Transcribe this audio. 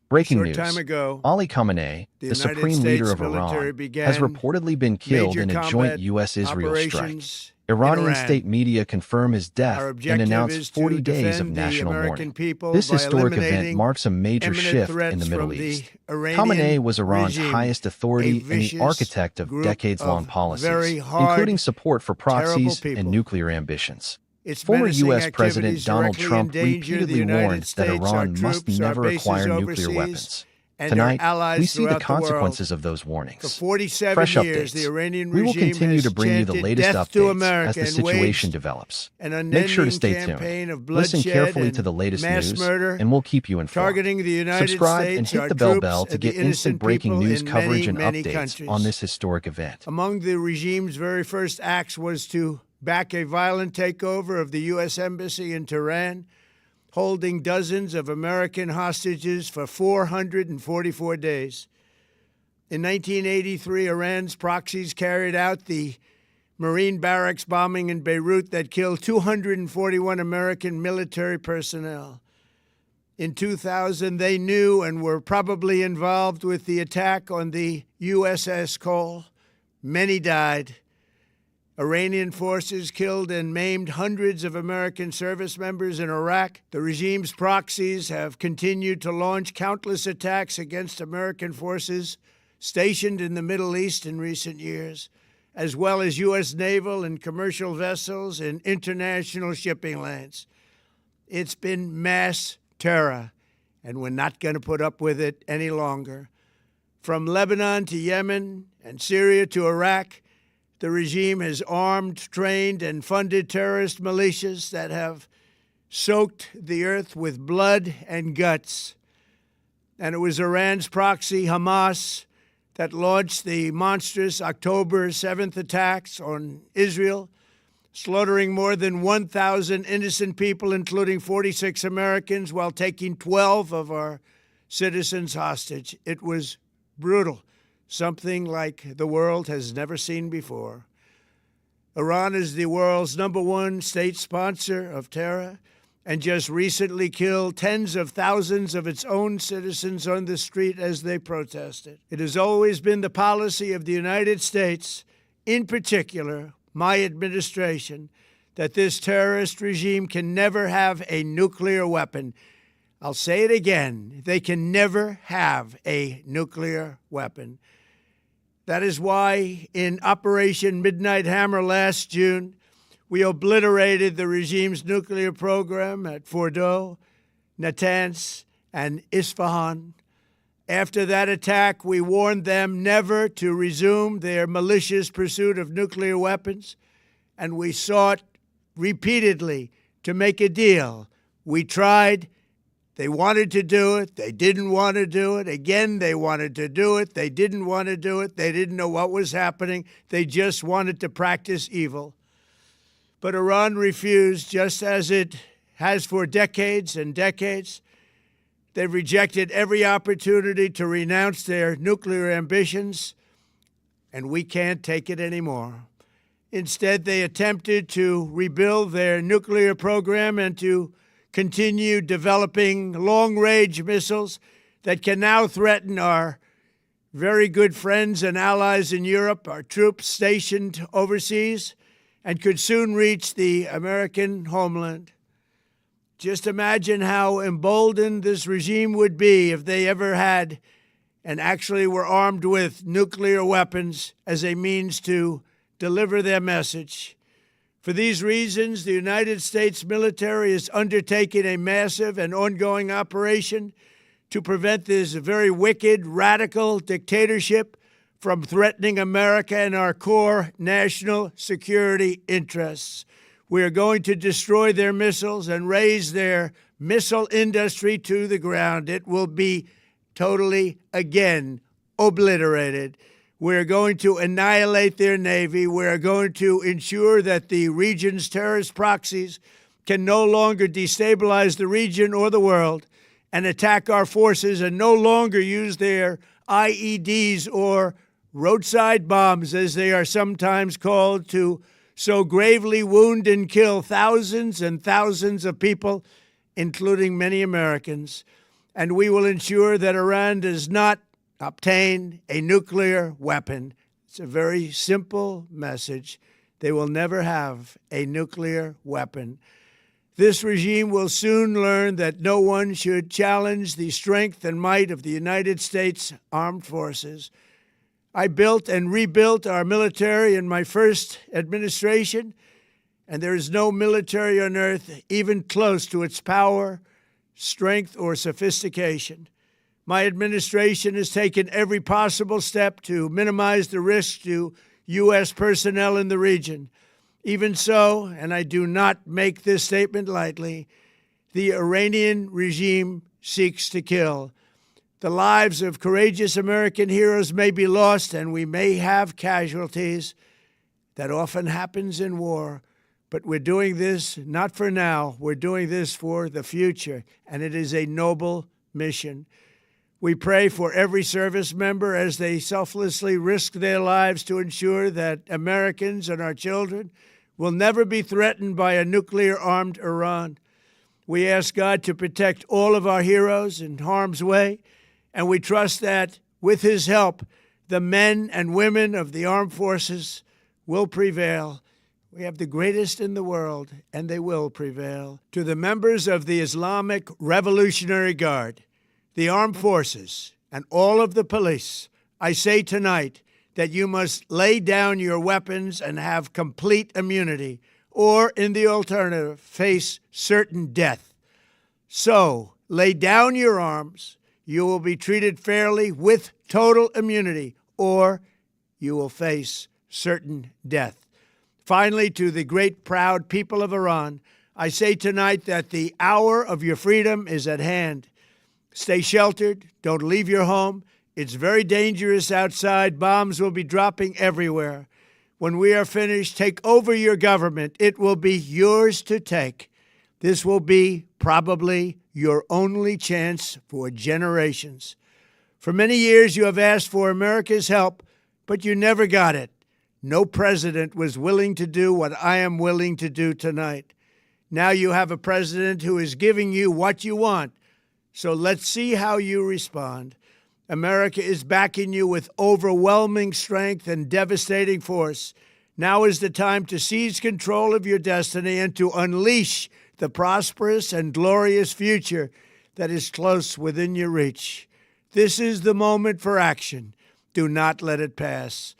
Breaking Short time news. ago, Ali Khamenei, the the United supreme leader States of military Iran, began has reportedly been killed major in a joint combat U.S.-Israel strike. operations Iranian in state Iran. media confirm his death Our and objective announce is 40 to days of defend the national American mourning. people This by historic event eliminating marks a major imminent shift in threats the Middle from the East. Iranian Khamenei was Iran's regime, highest a authority and the vicious architect of group decades-long of policies, very including hard, support for terrible proxies and people. nuclear ambitions. Its Former menacing U.S. President activities Donald directly Trump endanger the repeatedly United warned that States, our Iran must troops, our never bases acquire nuclear overseas, weapons. and Tonight, our allies we see the throughout the world. consequences of those For warnings. 47 Fresh years, the updates. Iranian We will regime continue has to bring you the chanted latest death to updates America as the and situation waged develops. an Make sure to unending stay campaign tuned. of Listen bloodshed carefully and to the latest mass news, murder, and we'll keep you informed. targeting the United Subscribe and States, hit our the bell troops, to and the get instant innocent breaking people news in coverage many, and many updates countries. on this historic event. Among the regime's very first acts was to back a violent takeover of the U.S. Embassy in Tehran, holding dozens of American hostages for 444 days. In 1983, Iran's proxies carried out the Marine barracks bombing in Beirut that killed 241 American military personnel. In 2000, they knew and were probably involved with the attack on the USS Cole. Many died. Iranian forces killed and maimed hundreds of American service members in Iraq. The regime's proxies have continued to launch countless attacks against American forces stationed in the Middle East in recent years, as well as U.S. naval and commercial vessels and international shipping lanes. It's been mass terror, and we're not going to put up with it any longer. From Lebanon to Yemen and Syria to Iraq, the regime has armed, trained, and funded terrorist militias that have soaked the earth with blood and guts. And it was Iran's proxy, Hamas, that launched the monstrous October 7th attacks on Israel, slaughtering more than 1,000 innocent people, including 46 Americans, while taking 12 of our citizens hostage. It was brutal, something like the world has never seen before. Iran is the world's #1 state sponsor of terror and just recently killed tens of thousands of its own citizens on the street as they protested. It has always been the policy of the United States, in particular, my administration, that this terrorist regime can never have a nuclear weapon. I'll say it again. They can never have a nuclear weapon. That is why in Operation Midnight Hammer last June, we obliterated the regime's nuclear program at Fordow, Natanz, and Isfahan. After that attack, we warned them never to resume their malicious pursuit of nuclear weapons, and we sought repeatedly to make a deal. We tried. They wanted to do it. They didn't want to do it. Again, they wanted to do it. They didn't want to do it. They didn't know what was happening. They just wanted to practice evil. But Iran refused, just as it has for decades and decades. They've rejected every opportunity to renounce their nuclear ambitions, and we can't take it anymore. Instead, they attempted to rebuild their nuclear program and to continue developing long-range missiles that can now threaten our very good friends and allies in Europe, our troops stationed overseas, and could soon reach the American homeland. Just imagine how emboldened this regime would be if they ever had and actually were armed with nuclear weapons as a means to deliver their message. For these reasons, the United States military is undertaking a massive and ongoing operation to prevent this very wicked, radical dictatorship from threatening America and our core national security interests. We are going to destroy their missiles and raise their missile industry to the ground. It will be totally, again, obliterated. We're going to annihilate their Navy. We're going to ensure that the region's terrorist proxies can no longer destabilize the region or the world and attack our forces and no longer use their IEDs or roadside bombs, as they are sometimes called, to so gravely wound and kill thousands and thousands of people, including many Americans. and we will ensure that Iran does not obtain a nuclear weapon. It's a very simple message. They will never have a nuclear weapon. This regime will soon learn that no one should challenge the strength and might of the United States Armed Forces. I built and rebuilt our military in my first administration, and there is no military on earth even close to its power, strength, or sophistication. My administration has taken every possible step to minimize the risk to U.S. personnel in the region. Even so, and I do not make this statement lightly, the Iranian regime seeks to kill. The lives of courageous American heroes may be lost, and we may have casualties. That often happens in war. But we're doing this not for now. We're doing this for the future, and it is a noble mission. We pray for every service member as they selflessly risk their lives to ensure that Americans and our children will never be threatened by a nuclear-armed Iran. We ask God to protect all of our heroes in harm's way, and we trust that, with his help, the men and women of the armed forces will prevail. We have the greatest in the world, and they will prevail. To the members of the Islamic Revolutionary Guard, the armed forces, and all of the police, I say tonight that you must lay down your weapons and have complete immunity, or, in the alternative, face certain death. So, lay down your arms. You will be treated fairly with total immunity, or you will face certain death. Finally, to the great, proud people of Iran, I say tonight that the hour of your freedom is at hand. Stay sheltered. Don't leave your home. It's very dangerous outside. Bombs will be dropping everywhere. When we are finished, take over your government. It will be yours to take. This will be probably your only chance for generations. For many years, you have asked for America's help, but you never got it. No president was willing to do what I am willing to do tonight. Now you have a president who is giving you what you want. So let's see how you respond. America is backing you with overwhelming strength and devastating force. Now is the time to seize control of your destiny and to unleash the prosperous and glorious future that is close within your reach. This is the moment for action. Do not let it pass.